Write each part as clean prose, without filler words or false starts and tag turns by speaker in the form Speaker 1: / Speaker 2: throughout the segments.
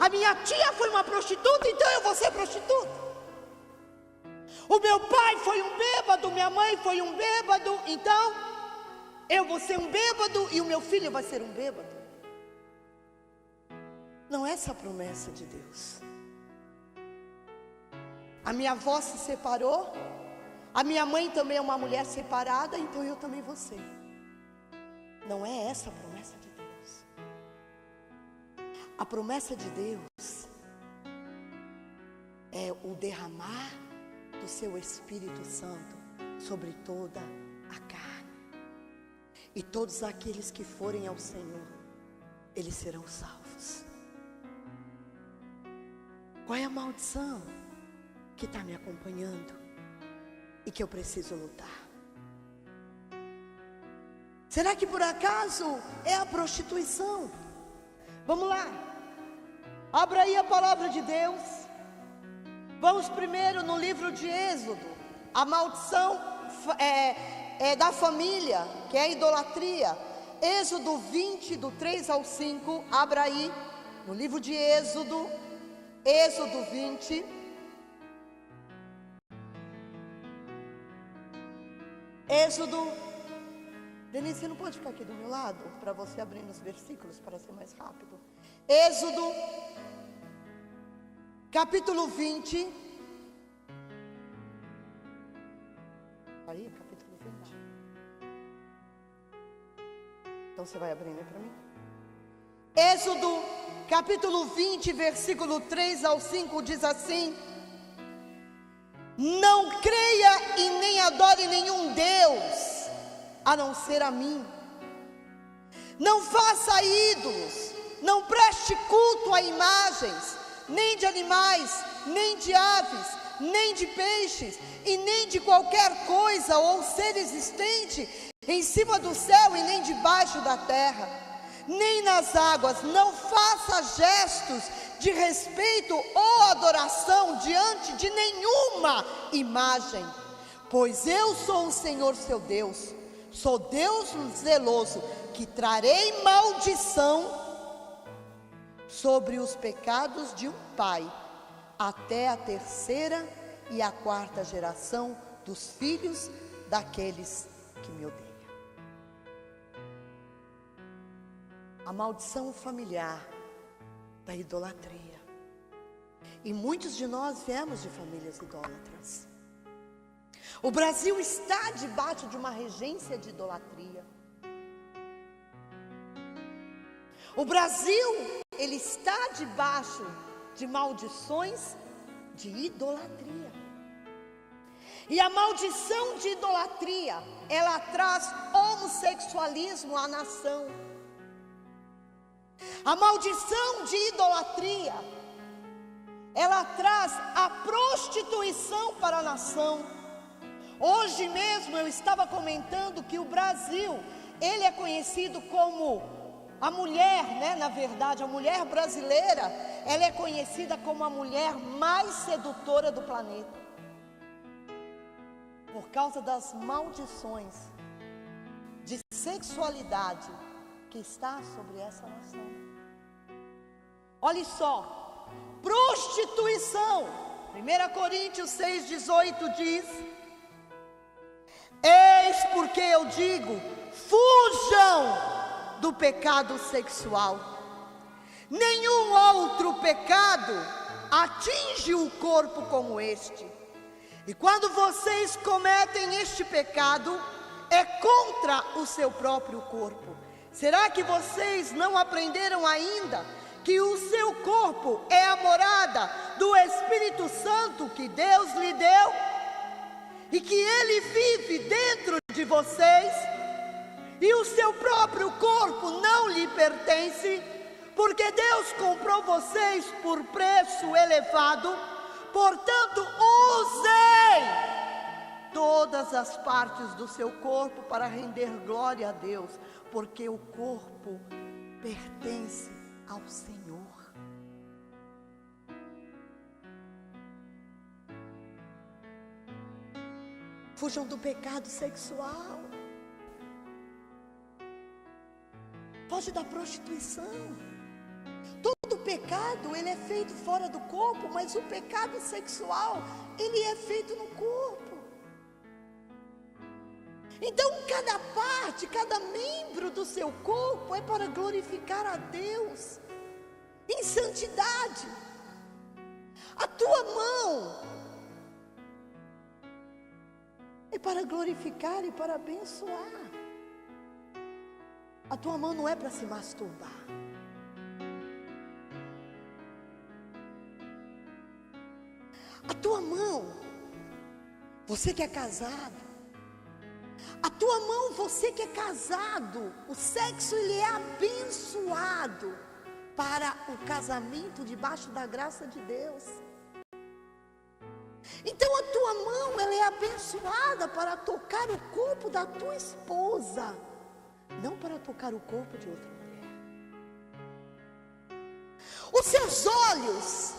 Speaker 1: a minha tia foi uma prostituta, então eu vou ser prostituta. O meu pai foi um bêbado, minha mãe foi um bêbado, então eu vou ser um bêbado e o meu filho vai ser um bêbado. Não é essa a promessa de Deus. A minha avó se separou, a minha mãe também é uma mulher separada, então eu também vou ser. Não é essa a promessa de Deus. A promessa de Deus é o derramar do seu Espírito Santo sobre toda a carne. E todos aqueles que forem ao Senhor, eles serão salvos. Qual é a maldição que está me acompanhando e que eu preciso lutar? Será que por acaso é a prostituição? Vamos lá, abra aí a palavra de Deus. Vamos primeiro no livro de Êxodo. A maldição é da família, que é a idolatria. Êxodo 20, do 3 ao 5. Abra aí no livro de Êxodo. Êxodo 20. Êxodo. Denise, você não pode ficar aqui do meu lado? Para você abrir os versículos para ser mais rápido. Êxodo capítulo 20. Aí, capítulo 20. Então você vai abrindo para mim. Êxodo capítulo 20, versículo 3 ao 5 diz assim: não creia e nem adore nenhum Deus, a não ser a mim. Não faça ídolos, não preste culto a imagens, nem de animais, nem de aves, nem de peixes, e nem de qualquer coisa ou ser existente em cima do céu e nem debaixo da terra, nem nas águas. Não faça gestos de respeito ou adoração diante de nenhuma imagem, pois eu sou o Senhor seu Deus, sou Deus zeloso, que trarei maldição sobre os pecados de um pai, até a terceira e a quarta geração dos filhos daqueles que me odeiam. A maldição familiar da idolatria. E muitos de nós viemos de famílias idólatras. O Brasil está debaixo de uma regência de idolatria. O Brasil, ele está debaixo de maldições de idolatria. E a maldição de idolatria, ela traz homossexualismo à nação. A maldição de idolatria, ela traz a prostituição para a nação. Hoje mesmo eu estava comentando que o Brasil, ele é conhecido como a mulher, na verdade, a mulher brasileira, ela é conhecida como a mulher mais sedutora do planeta, por causa das maldições de sexualidade que está sobre essa nação. Olha só, prostituição. 1 Coríntios 6,18 diz: eis porque eu digo, fujam do pecado sexual. Nenhum outro pecado atinge o corpo como este. E quando vocês cometem este pecado, é contra o seu próprio corpo. Será que vocês não aprenderam ainda que o seu corpo é a morada do Espírito Santo que Deus lhe deu? E que Ele vive dentro de vocês? E o seu próprio corpo não lhe pertence? Porque Deus comprou vocês por preço elevado. Portanto, usem todas as partes do seu corpo para render glória a Deus, porque o corpo pertence ao Senhor. Fujam do pecado sexual. Foge da prostituição. Todo pecado pecado, ele é feito fora do corpo, mas o pecado sexual, ele é feito no corpo. Então, cada parte, cada membro do seu corpo é para glorificar a Deus em santidade. A tua mão é para glorificar e para abençoar. A tua mão não é para se masturbar. A tua mão, você que é casado, a tua mão, você que é casado, o sexo ele é abençoado para o casamento debaixo da graça de Deus. Então a tua mão ela é abençoada para tocar o corpo da tua esposa, não para tocar o corpo de outra mulher. Os seus olhos,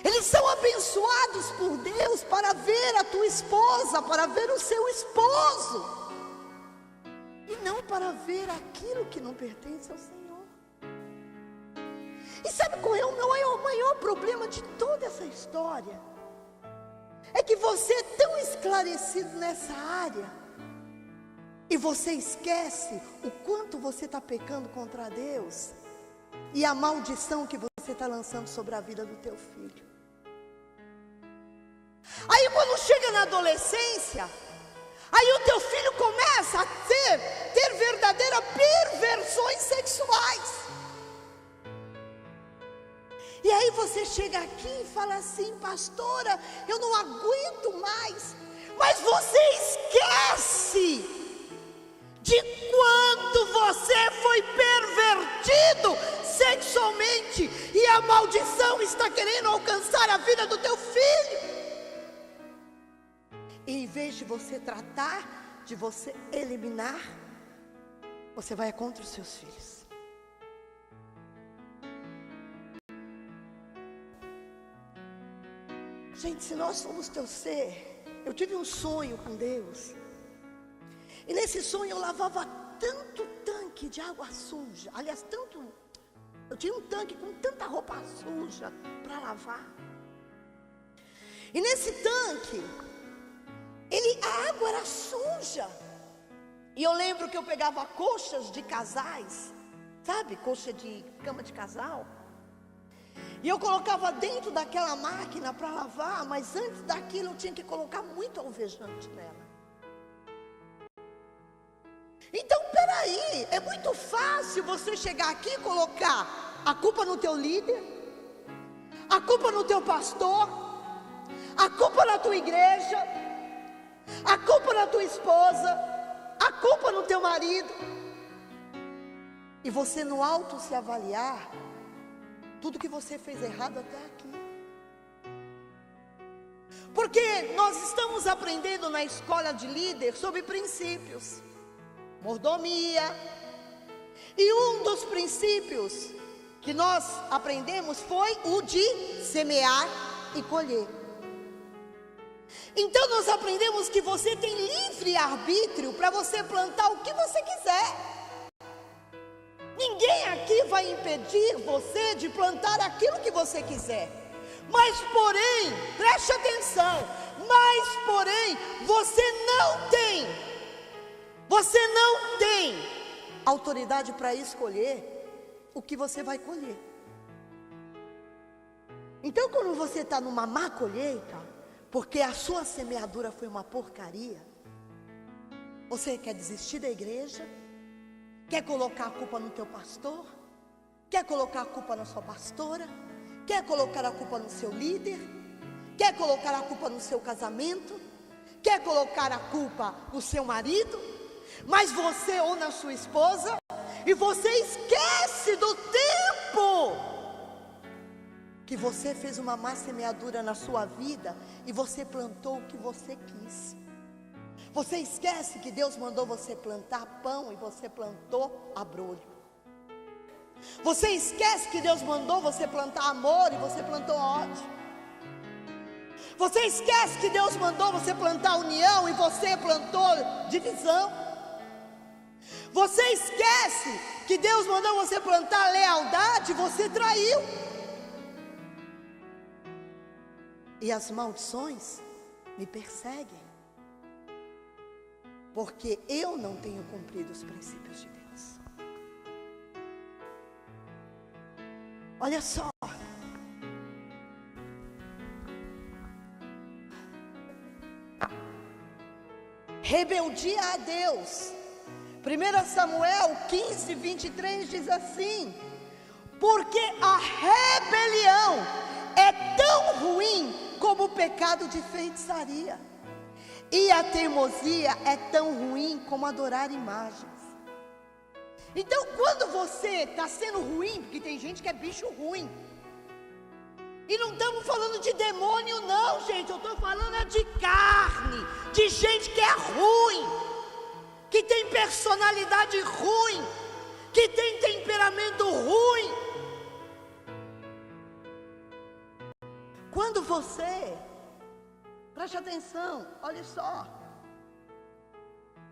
Speaker 1: eles são abençoados por Deus para ver a tua esposa, para ver o seu esposo, e não para ver aquilo que não pertence ao Senhor. E sabe qual é o maior problema de toda essa história? É que você é tão esclarecido nessa área, e você esquece o quanto você está pecando contra Deus, e a maldição que você está lançando sobre a vida do teu filho. Aí quando chega na adolescência, aí o teu filho começa a ter verdadeiras perversões sexuais. E aí você chega aqui e fala assim: pastora, eu não aguento mais. Mas você esquece de quanto você foi pervertido sexualmente, e a maldição está querendo alcançar a vida do teu filho. E em vez de você tratar, de você eliminar, você vai contra os seus filhos. Gente, se nós somos teu ser, eu tive um sonho com Deus. E nesse sonho eu lavava tanto tanque de água suja. Aliás, eu tinha um tanque com tanta roupa suja para lavar. E nesse tanque, a água era suja. E eu lembro que eu pegava coxas de casais, sabe? Coxa de cama de casal. E eu colocava dentro daquela máquina para lavar, mas antes daquilo eu tinha que colocar muito alvejante nela. Então, peraí, é muito fácil você chegar aqui e colocar a culpa no teu líder, a culpa no teu pastor, a culpa na tua igreja, a culpa na tua esposa, a culpa no teu marido, e você no alto se avaliar tudo que você fez errado até aqui. Porque nós estamos aprendendo na escola de líder sobre princípios, mordomia, e um dos princípios que nós aprendemos foi o de semear e colher. Então nós aprendemos que você tem livre arbítrio para você plantar o que você quiser. Ninguém aqui vai impedir você de plantar aquilo que você quiser. Mas porém, preste atenção, você não tem autoridade para escolher o que você vai colher. Então quando você está numa má colheita, porque a sua semeadura foi uma porcaria, você quer desistir da igreja, quer colocar a culpa no teu pastor, quer colocar a culpa na sua pastora, quer colocar a culpa no seu líder, quer colocar a culpa no seu casamento, quer colocar a culpa no seu marido, mas você ou na sua esposa, e você esquece do tempo que você fez uma má semeadura na sua vida e você plantou o que você quis. Você esquece que Deus mandou você plantar pão e você plantou abrolho. Você esquece que Deus mandou você plantar amor e você plantou ódio. Você esquece que Deus mandou você plantar união e você plantou divisão. Você esquece que Deus mandou você plantar lealdade, você traiu. E as maldições me perseguem, porque eu não tenho cumprido os princípios de Deus. Olha só. Rebeldia a Deus. 1 Samuel 15, 23 diz assim: porque a rebelião é tão ruim como o pecado de feitiçaria, e a teimosia é tão ruim como adorar imagens. Então, quando você está sendo ruim, porque tem gente que é bicho ruim, e não estamos falando de demônio não, gente, eu estou falando de carne, de gente que é ruim, que tem personalidade ruim, que tem temperamento ruim. Quando você, preste atenção, olha só,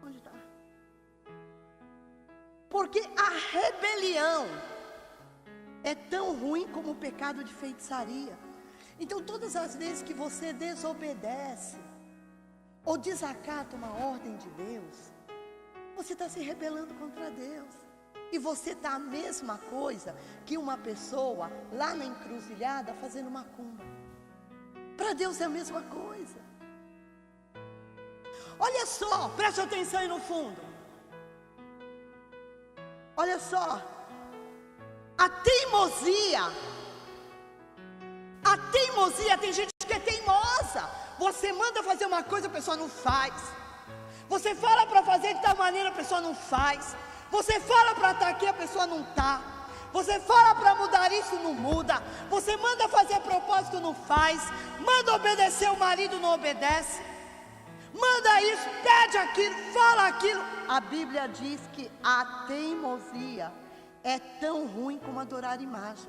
Speaker 1: onde está? Porque a rebelião é tão ruim como o pecado de feitiçaria. Então, todas as vezes que você desobedece ou desacata uma ordem de Deus, você está se rebelando contra Deus. E você está a mesma coisa que uma pessoa lá na encruzilhada fazendo macumba. Para Deus é a mesma coisa. Olha só, preste atenção aí no fundo. Olha só. A teimosia, tem gente que é teimosa. Você manda fazer uma coisa, a pessoa não faz. Você fala para fazer de tal maneira, a pessoa não faz. Você fala para estar aqui, a pessoa não está. Você fala para mudar isso, não muda. Você manda fazer propósito, não faz. Manda obedecer, o marido não obedece. Manda isso, pede aquilo, fala aquilo. A Bíblia diz que a teimosia é tão ruim como adorar imagens.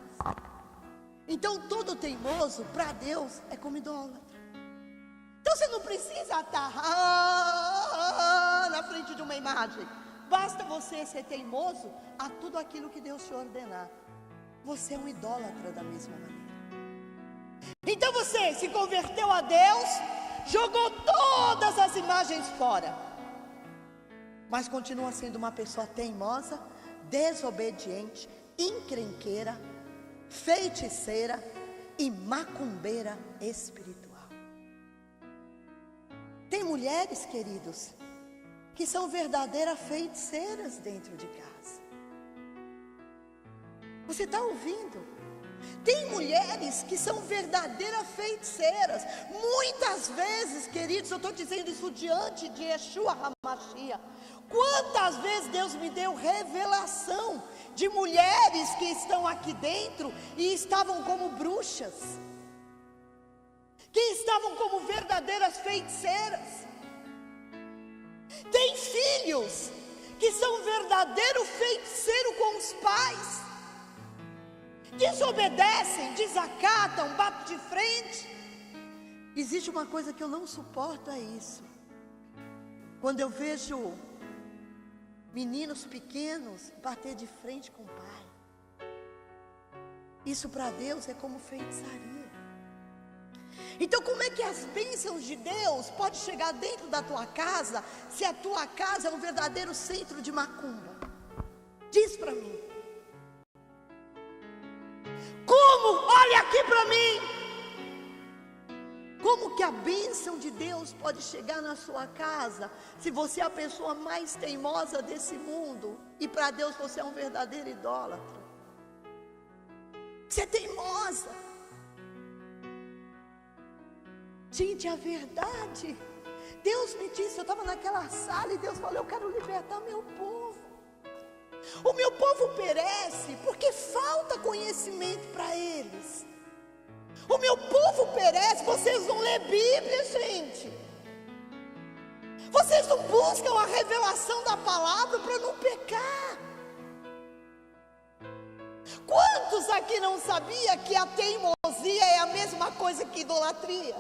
Speaker 1: Então todo teimoso para Deus é como idólatra. Então você não precisa estar na frente de uma imagem. Basta você ser teimoso a tudo aquilo que Deus te ordenar. Você é um idólatra da mesma maneira. Então você se converteu a Deus, jogou todas as imagens fora, mas continua sendo uma pessoa teimosa, desobediente, encrenqueira, feiticeira e macumbeira espiritual. Tem mulheres, queridos, que são verdadeiras feiticeiras dentro de casa. Você está ouvindo? Tem mulheres que são verdadeiras feiticeiras. Muitas vezes, queridos, eu estou dizendo isso diante de Yeshua HaMashiach. Quantas vezes Deus me deu revelação de mulheres que estão aqui dentro e estavam como bruxas, que estavam como verdadeiras feiticeiras. Tem filhos que são verdadeiro feiticeiro com os pais, desobedecem, desacatam, batem de frente. Existe uma coisa que eu não suporto, é isso. Quando eu vejo meninos pequenos bater de frente com o pai. Isso para Deus é como feitiçaria. Então como é que as bênçãos de Deus podem chegar dentro da tua casa, se a tua casa é um verdadeiro centro de macumba? Diz para mim. Como? Olha aqui para mim. Como que a bênção de Deus pode chegar na sua casa, se você é a pessoa mais teimosa desse mundo, e para Deus você é um verdadeiro idólatra? Você é teimosa. Gente, a verdade, Deus me disse, eu estava naquela sala e Deus falou, eu quero libertar meu povo. O meu povo perece porque falta conhecimento para eles. O meu povo perece, vocês não lêem Bíblia, gente. Vocês não buscam a revelação da palavra para não pecar. Quantos aqui não sabiam que a teimosia é a mesma coisa que idolatria?